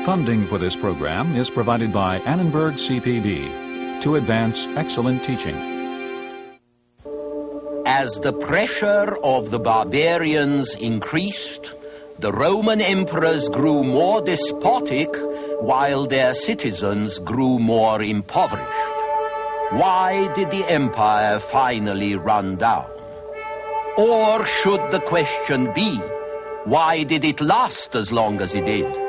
Funding for this program is provided by Annenberg CPB to advance excellent teaching. As the pressure of the barbarians increased, the Roman emperors grew more despotic while their citizens grew more impoverished. Why did the empire finally run down? Or should the question be, why did it last as long as it did?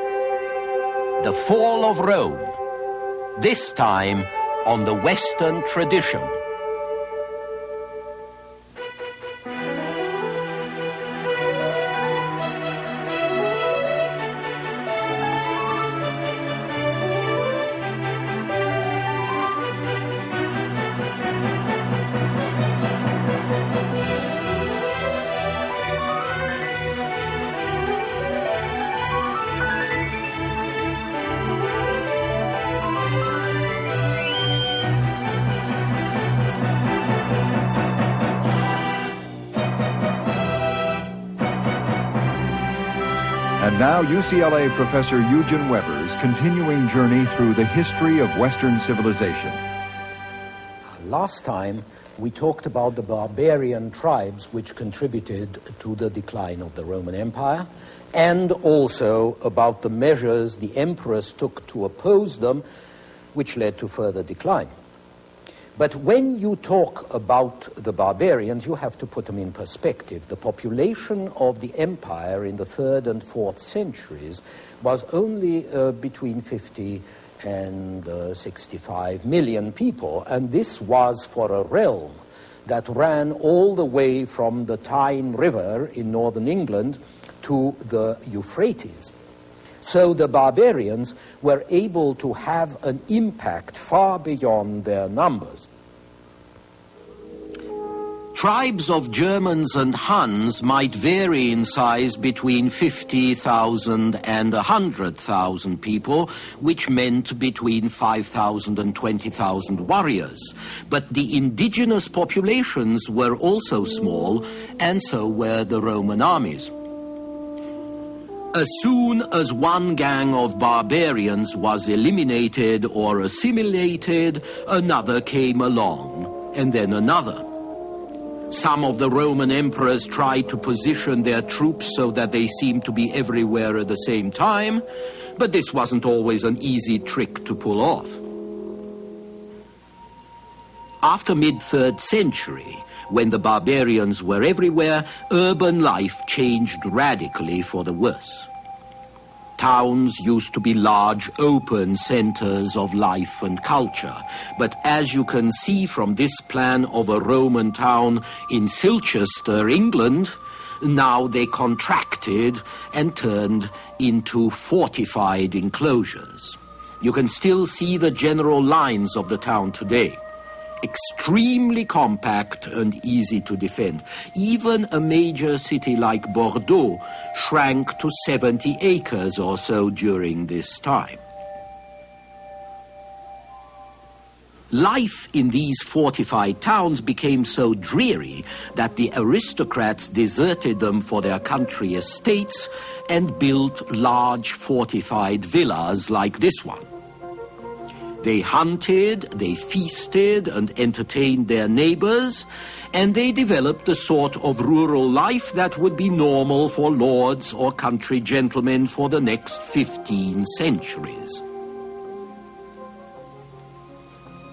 The fall of Rome, this time on the Western tradition. And now UCLA Professor Eugen Weber's continuing journey through the history of Western civilization. Last time we talked about the barbarian tribes which contributed to the decline of the Roman Empire, and also about the measures the emperors took to oppose them, which led to further decline. But when you talk about the barbarians, you have to put them in perspective. The population of the empire in the 3rd and 4th centuries was only between 50 and 65 million people, and this was for a realm that ran all the way from the Tyne River in northern England to the Euphrates. So the barbarians were able to have an impact far beyond their numbers. Tribes of Germans and Huns might vary in size between 50,000 and 100,000 people, which meant between 5,000 and 20,000 warriors. But the indigenous populations were also small, and so were the Roman armies. As soon as one gang of barbarians was eliminated or assimilated, another came along, and then another. Some of the Roman emperors tried to position their troops so that they seemed to be everywhere at the same time, but this wasn't always an easy trick to pull off. After mid-3rd century, when the barbarians were everywhere, urban life changed radically for the worse. Towns used to be large, open centers of life and culture. But as you can see from this plan of a Roman town in Silchester, England, now they contracted and turned into fortified enclosures. You can still see the general lines of the town today. Extremely compact and easy to defend. Even a major city like Bordeaux shrank to 70 acres or so during this time. Life in these fortified towns became so dreary that the aristocrats deserted them for their country estates and built large fortified villas like this one. They hunted, they feasted and entertained their neighbors, and they developed the sort of rural life that would be normal for lords or country gentlemen for the next 15 centuries.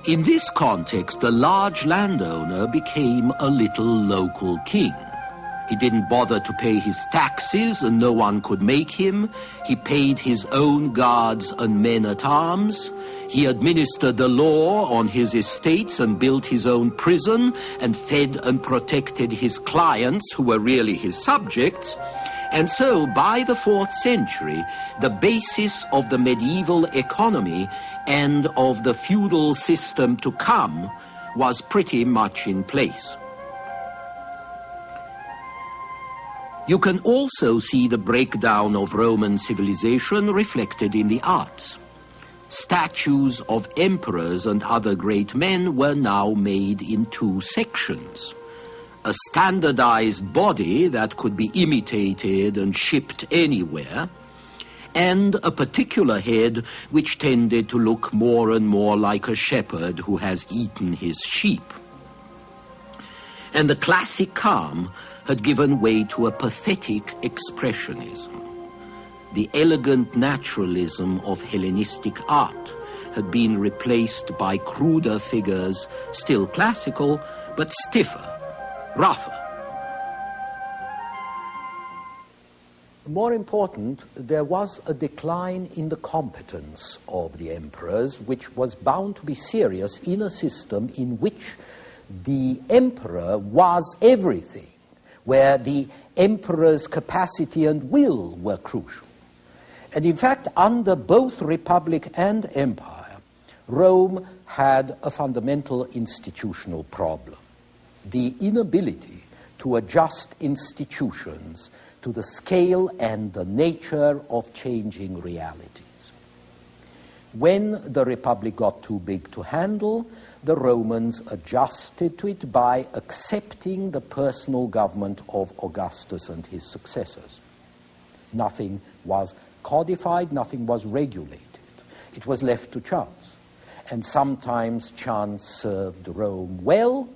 In this context, the large landowner became a little local king. He didn't bother to pay his taxes, and no one could make him. He paid his own guards and men-at-arms. He administered the law on his estates and built his own prison and fed and protected his clients, who were really his subjects. And so, by the 4th century, the basis of the medieval economy and of the feudal system to come was pretty much in place. You can also see the breakdown of Roman civilization reflected in the arts. Statues of emperors and other great men were now made in 2 sections. A standardized body that could be imitated and shipped anywhere, and a particular head which tended to look more and more like a shepherd who has eaten his sheep. And the classic calm had given way to a pathetic expressionism. The elegant naturalism of Hellenistic art had been replaced by cruder figures, still classical, but stiffer, rougher. More important, there was a decline in the competence of the emperors, which was bound to be serious in a system in which the emperor was everything, where the emperor's capacity and will were crucial. And in fact, under both Republic and Empire, Rome had a fundamental institutional problem: the inability to adjust institutions to the scale and the nature of changing realities. When the Republic got too big to handle, the Romans adjusted to it by accepting the personal government of Augustus and his successors. Nothing was codified, nothing was regulated. It was left to chance. And sometimes chance served Rome well,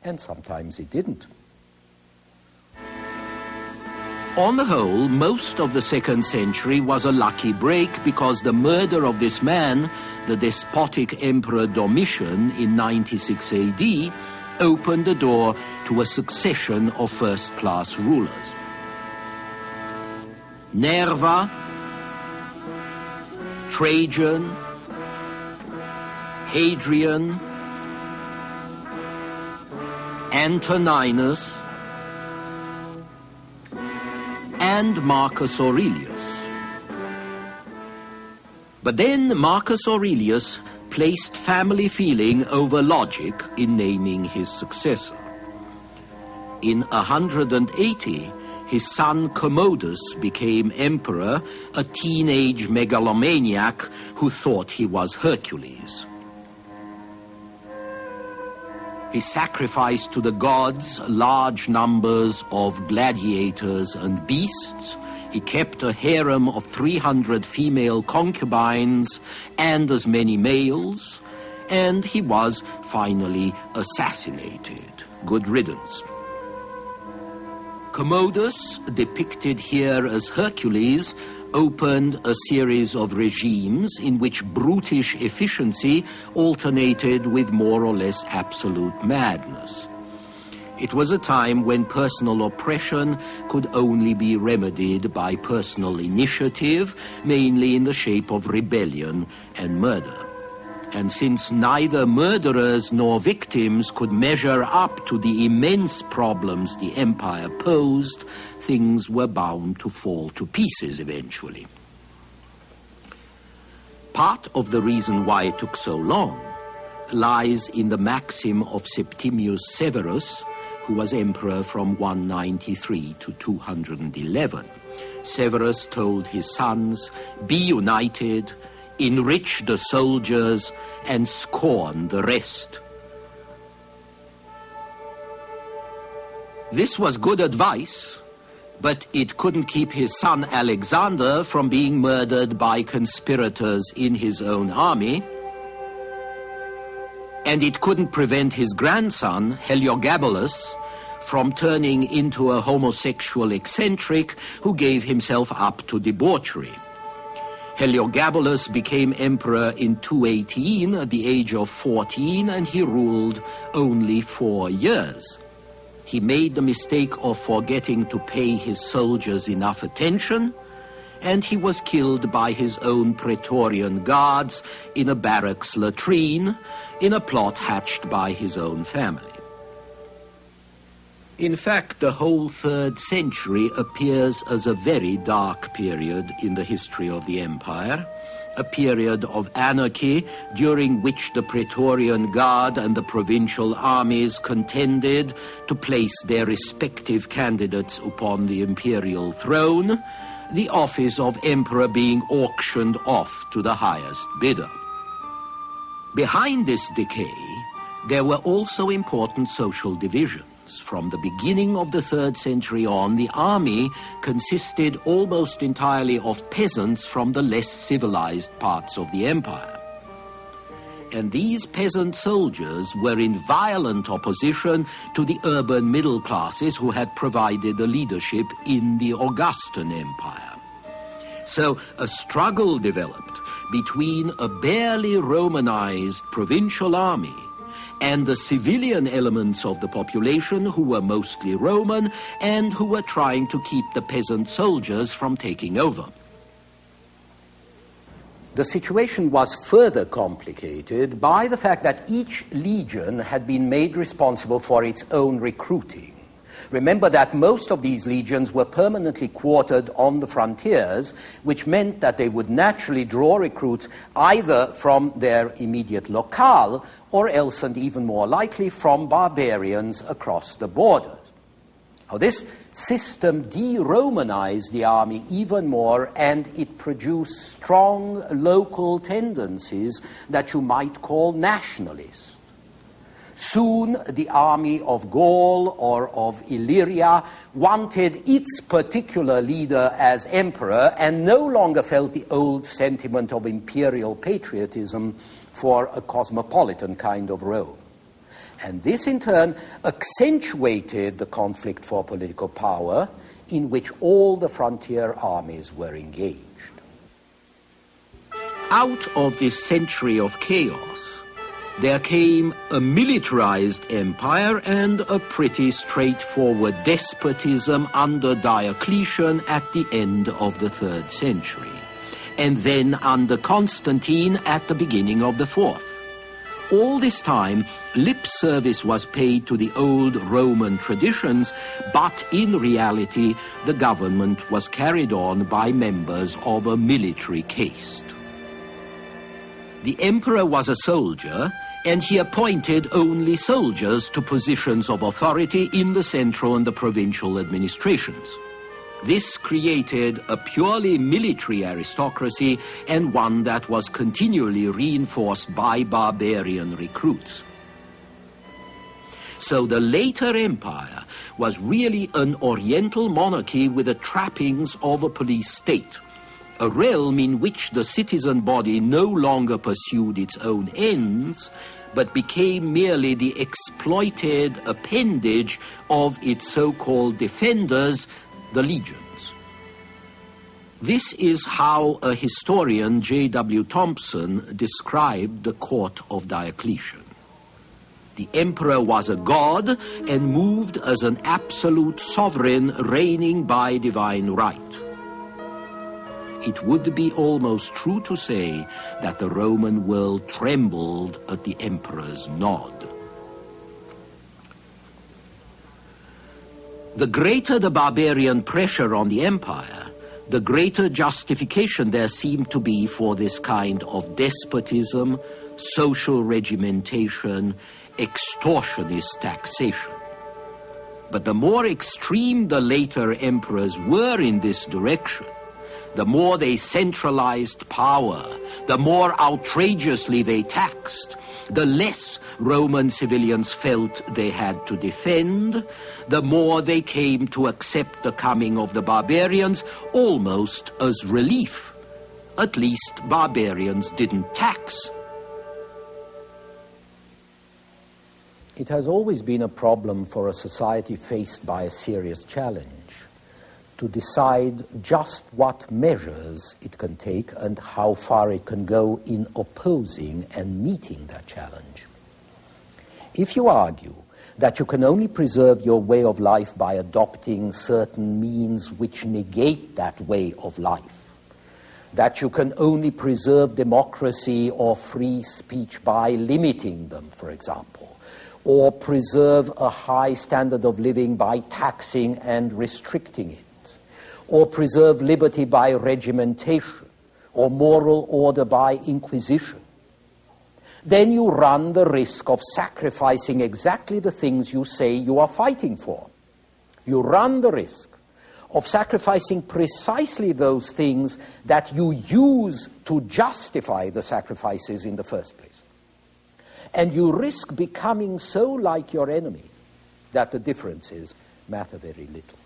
and sometimes it didn't. On the whole, most of the 2nd century was a lucky break, because the murder of this man, the despotic Emperor Domitian, in 96 AD, opened the door to a succession of first-class rulers. Nerva, Trajan, Hadrian, Antoninus, and Marcus Aurelius. But then Marcus Aurelius placed family feeling over logic in naming his successor. In 180, his son Commodus became emperor, a teenage megalomaniac who thought he was Hercules. He sacrificed to the gods large numbers of gladiators and beasts. He kept a harem of 300 female concubines and as many males, and he was finally assassinated. Good riddance. Commodus, depicted here as Hercules, opened a series of regimes in which brutish efficiency alternated with more or less absolute madness. It was a time when personal oppression could only be remedied by personal initiative, mainly in the shape of rebellion and murder. And since neither murderers nor victims could measure up to the immense problems the empire posed, things were bound to fall to pieces eventually. Part of the reason why it took so long lies in the maxim of Septimius Severus, who was emperor from 193 to 211. Severus told his sons, "Be united, enrich the soldiers, and scorn the rest." This was good advice, but it couldn't keep his son Alexander from being murdered by conspirators in his own army, and it couldn't prevent his grandson, Heliogabalus, from turning into a homosexual eccentric who gave himself up to debauchery. Heliogabalus became emperor in 218 at the age of 14, and he ruled only 4 years. He made the mistake of forgetting to pay his soldiers enough attention, and he was killed by his own Praetorian guards in a barracks latrine, in a plot hatched by his own family. In fact, the whole 3rd century appears as a very dark period in the history of the empire, a period of anarchy during which the Praetorian Guard and the provincial armies contended to place their respective candidates upon the imperial throne, the office of emperor being auctioned off to the highest bidder. Behind this decay, there were also important social divisions. From the beginning of the 3rd century on, the army consisted almost entirely of peasants from the less civilized parts of the empire. And these peasant soldiers were in violent opposition to the urban middle classes who had provided the leadership in the Augustan Empire. So a struggle developed between a barely Romanized provincial army and the civilian elements of the population who were mostly Roman and who were trying to keep the peasant soldiers from taking over. The situation was further complicated by the fact that each legion had been made responsible for its own recruiting. Remember that most of these legions were permanently quartered on the frontiers, which meant that they would naturally draw recruits either from their immediate locale or else, and even more likely, from barbarians across the borders. Now, this system de-Romanized the army even more, and it produced strong local tendencies that you might call nationalist. Soon the army of Gaul or of Illyria wanted its particular leader as emperor and no longer felt the old sentiment of imperial patriotism for a cosmopolitan kind of Rome. And this in turn accentuated the conflict for political power in which all the frontier armies were engaged. Out of this century of chaos, there came a militarized empire and a pretty straightforward despotism under Diocletian at the end of the 3rd century, and then under Constantine at the beginning of the 4th. All this time, lip service was paid to the old Roman traditions, but in reality, the government was carried on by members of a military caste. The emperor was a soldier, and he appointed only soldiers to positions of authority in the central and the provincial administrations. This created a purely military aristocracy and one that was continually reinforced by barbarian recruits. So the later empire was really an oriental monarchy with the trappings of a police state, a realm in which the citizen body no longer pursued its own ends, but became merely the exploited appendage of its so-called defenders, the legions. This is how a historian, J.W. Thompson, described the court of Diocletian. The emperor was a god and moved as an absolute sovereign reigning by divine right. It would be almost true to say that the Roman world trembled at the emperor's nod. The greater the barbarian pressure on the empire, the greater justification there seemed to be for this kind of despotism, social regimentation, extortionist taxation. But the more extreme the later emperors were in this direction, the more they centralized power, the more outrageously they taxed, the less Roman civilians felt they had to defend, the more they came to accept the coming of the barbarians almost as relief. At least barbarians didn't tax. It has always been a problem for a society faced by a serious challenge to decide just what measures it can take and how far it can go in opposing and meeting that challenge. If you argue that you can only preserve your way of life by adopting certain means which negate that way of life, that you can only preserve democracy or free speech by limiting them, for example, or preserve a high standard of living by taxing and restricting it, or preserve liberty by regimentation, or moral order by inquisition, then you run the risk of sacrificing exactly the things you say you are fighting for. You run the risk of sacrificing precisely those things that you use to justify the sacrifices in the first place. And you risk becoming so like your enemy that the differences matter very little.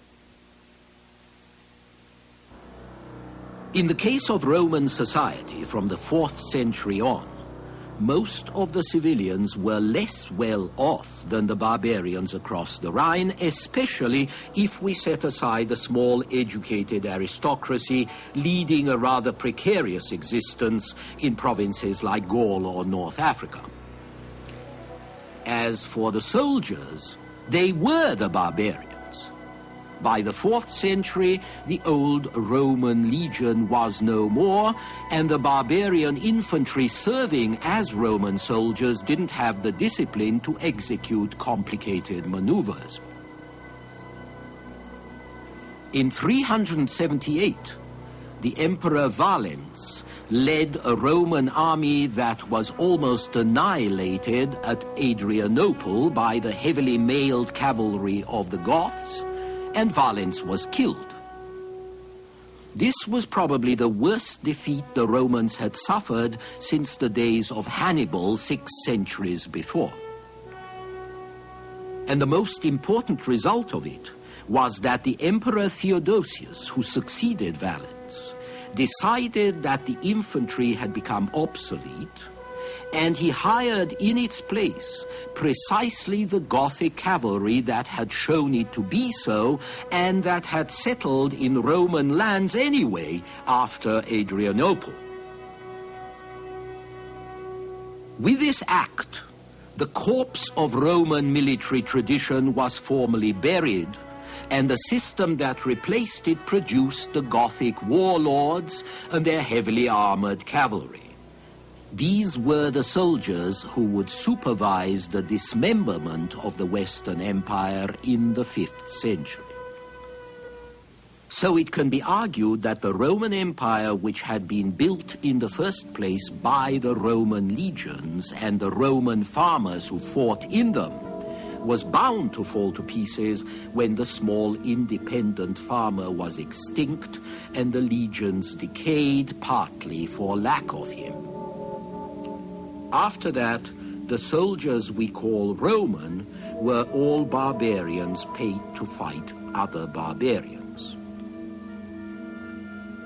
In the case of Roman society from the 4th century on, most of the civilians were less well off than the barbarians across the Rhine, especially if we set aside the small educated aristocracy leading a rather precarious existence in provinces like Gaul or North Africa. As for the soldiers, they were the barbarians. By the 4th century, the old Roman legion was no more, and the barbarian infantry serving as Roman soldiers didn't have the discipline to execute complicated maneuvers. In 378, the Emperor Valens led a Roman army that was almost annihilated at Adrianople by the heavily mailed cavalry of the Goths, and Valens was killed. This was probably the worst defeat the Romans had suffered since the days of Hannibal 6 centuries before. And the most important result of it was that the Emperor Theodosius, who succeeded Valens, decided that the infantry had become obsolete, and he hired in its place precisely the Gothic cavalry that had shown it to be so and that had settled in Roman lands anyway after Adrianople. With this act, the corpse of Roman military tradition was formally buried, and the system that replaced it produced the Gothic warlords and their heavily armored cavalry. These were the soldiers who would supervise the dismemberment of the Western Empire in the 5th century. So it can be argued that the Roman Empire, which had been built in the first place by the Roman legions and the Roman farmers who fought in them, was bound to fall to pieces when the small independent farmer was extinct and the legions decayed partly for lack of him. After that, the soldiers we call Roman were all barbarians paid to fight other barbarians.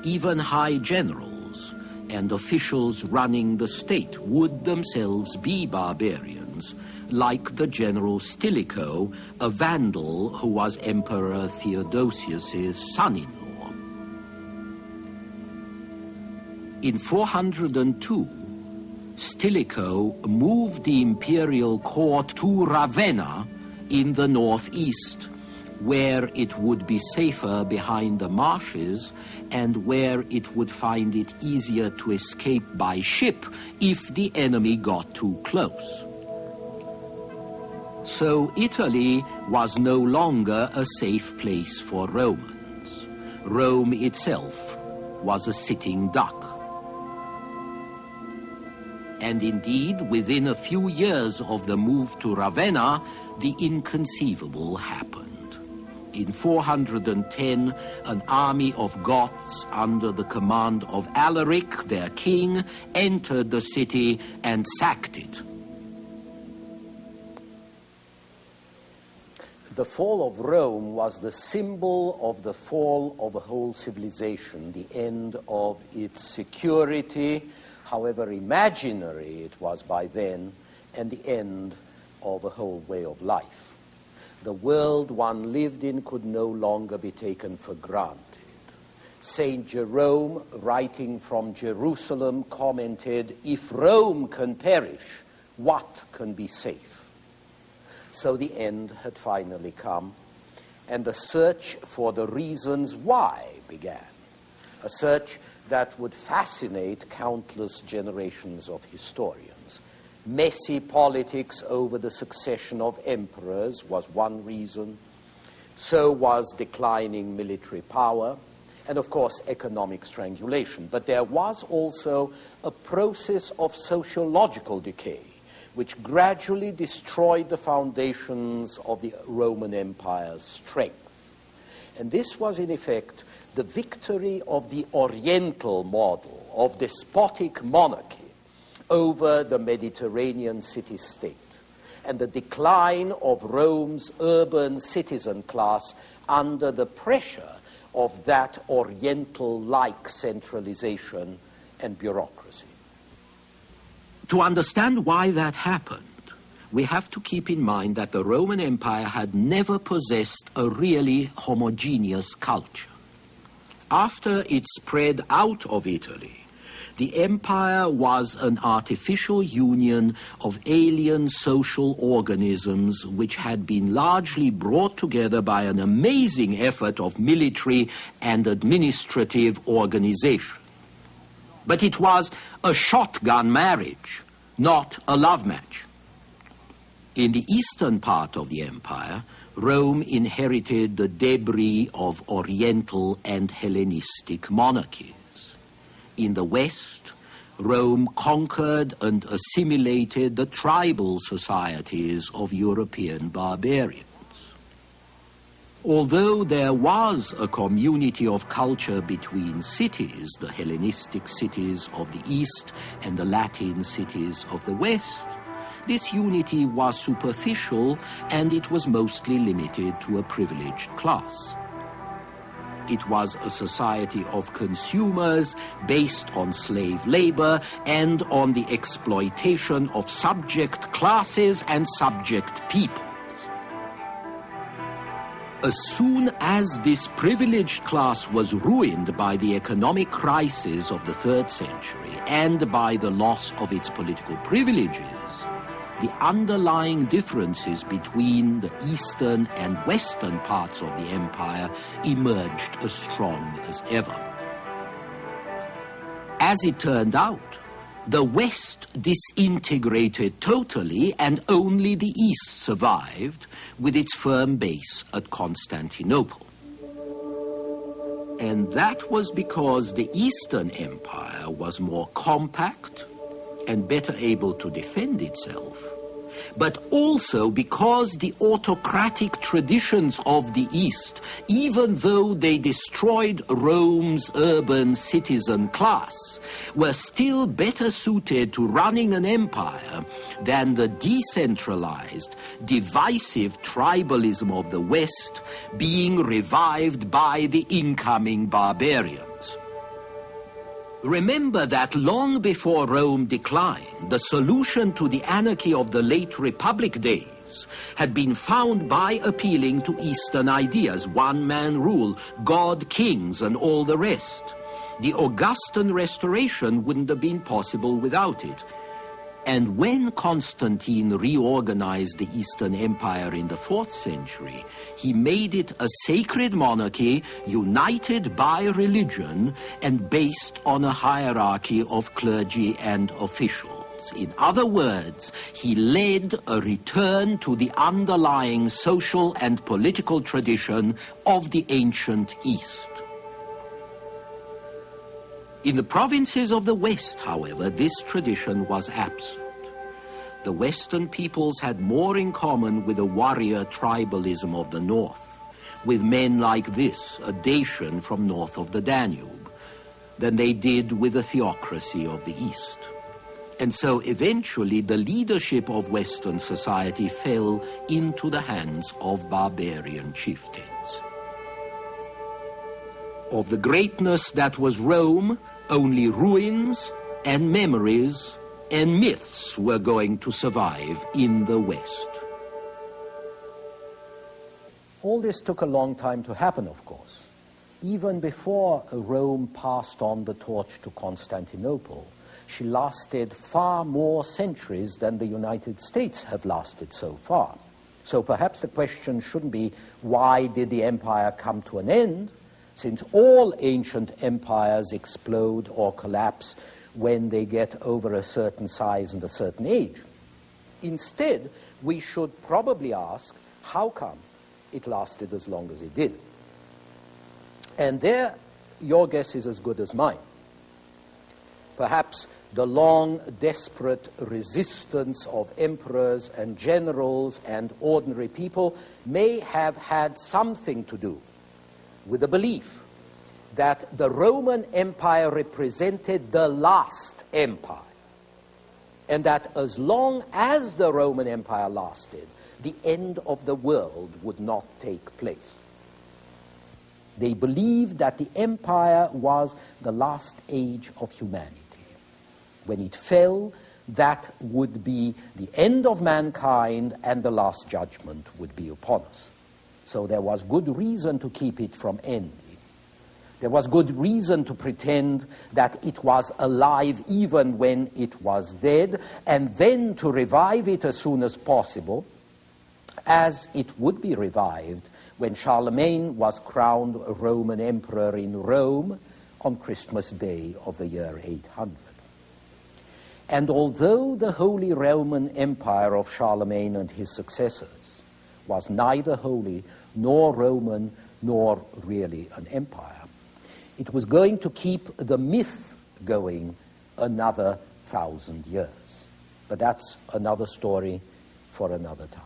Even high generals and officials running the state would themselves be barbarians, like the general Stilicho, a Vandal who was Emperor Theodosius's son-in-law. In 402, Stilicho moved the imperial court to Ravenna in the northeast, where it would be safer behind the marshes and where it would find it easier to escape by ship if the enemy got too close. So Italy was no longer a safe place for Romans. Rome itself was a sitting duck. And indeed, within a few years of the move to Ravenna, the inconceivable happened. In 410, an army of Goths under the command of Alaric, their king, entered the city and sacked it. The fall of Rome was the symbol of the fall of a whole civilization, the end of its security, however imaginary it was by then, and the end of a whole way of life. The world one lived in could no longer be taken for granted. Saint Jerome, writing from Jerusalem, commented, "If Rome can perish, what can be safe?" So the end had finally come, and the search for the reasons why began, a search that would fascinate countless generations of historians. Messy politics over the succession of emperors was one reason. So was declining military power, and of course economic strangulation. But there was also a process of sociological decay, which gradually destroyed the foundations of the Roman Empire's strength. And this was, in effect, the victory of the Oriental model of despotic monarchy over the Mediterranean city-state. and the decline of Rome's urban citizen class under the pressure of that Oriental-like centralization and bureaucracy. To understand why that happened, we have to keep in mind that the Roman Empire had never possessed a really homogeneous culture. After it spread out of Italy, the empire was an artificial union of alien social organisms which had been largely brought together by an amazing effort of military and administrative organization. But it was a shotgun marriage, not a love match. In the eastern part of the empire, Rome inherited the debris of Oriental and Hellenistic monarchies. In the west, Rome conquered and assimilated the tribal societies of European barbarians. Although there was a community of culture between cities, the Hellenistic cities of the east and the Latin cities of the west, this unity was superficial and it was mostly limited to a privileged class. It was a society of consumers based on slave labor and on the exploitation of subject classes and subject peoples. As soon as this privileged class was ruined by the economic crisis of the 3rd century and by the loss of its political privileges, the underlying differences between the eastern and western parts of the empire emerged as strong as ever. As it turned out, the West disintegrated totally and only the East survived with its firm base at Constantinople. And that was because the Eastern Empire was more compact and better able to defend itself, but also because the autocratic traditions of the East, even though they destroyed Rome's urban citizen class, were still better suited to running an empire than the decentralized, divisive tribalism of the West being revived by the incoming barbarians. Remember that long before Rome declined, the solution to the anarchy of the late Republic days had been found by appealing to Eastern ideas, one-man rule, God, kings, and all the rest. The Augustan restoration wouldn't have been possible without it. And when Constantine reorganized the Eastern Empire in the 4th century, he made it a sacred monarchy united by religion and based on a hierarchy of clergy and officials. In other words, he led a return to the underlying social and political tradition of the ancient East. In the provinces of the West, however, this tradition was absent. The Western peoples had more in common with the warrior tribalism of the North, with men like this, a Dacian from north of the Danube, than they did with the theocracy of the East. And so eventually the leadership of Western society fell into the hands of barbarian chieftains. Of the greatness that was Rome, only ruins and memories and myths were going to survive in the West. All this took a long time to happen, of course. Even before Rome passed on the torch to Constantinople, she lasted far more centuries than the United States have lasted so far. So perhaps the question shouldn't be, why did the empire come to an end? Since all ancient empires explode or collapse when they get over a certain size and a certain age. Instead, we should probably ask, how come it lasted as long as it did? And there, your guess is as good as mine. Perhaps the long, desperate resistance of emperors and generals and ordinary people may have had something to do with the belief that the Roman Empire represented the last empire, and that as long as the Roman Empire lasted, the end of the world would not take place. They believed that the empire was the last age of humanity. When it fell, that would be the end of mankind and the last judgment would be upon us. So there was good reason to keep it from ending. There was good reason to pretend that it was alive even when it was dead, and then to revive it as soon as possible, as it would be revived when Charlemagne was crowned Roman emperor in Rome on Christmas Day of the year 800. And although the Holy Roman Empire of Charlemagne and his successors was neither holy nor Roman nor really an empire, it was going to keep the myth going another 1,000 years. But that's another story for another time.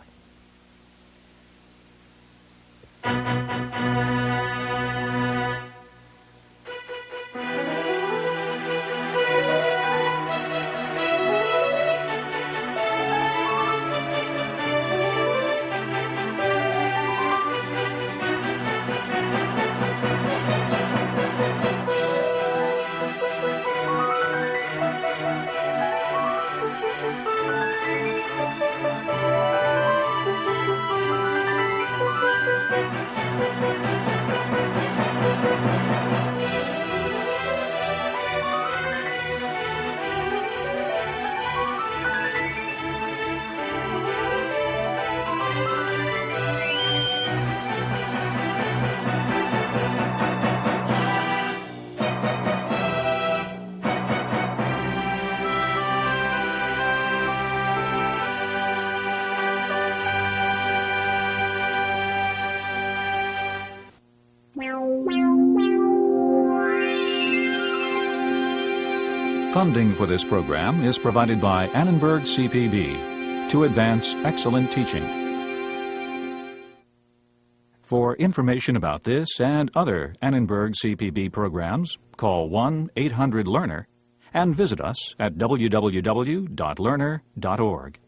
Funding for this program is provided by Annenberg CPB to advance excellent teaching. For information about this and other Annenberg CPB programs, call 1-800-LEARNER and visit us at www.learner.org.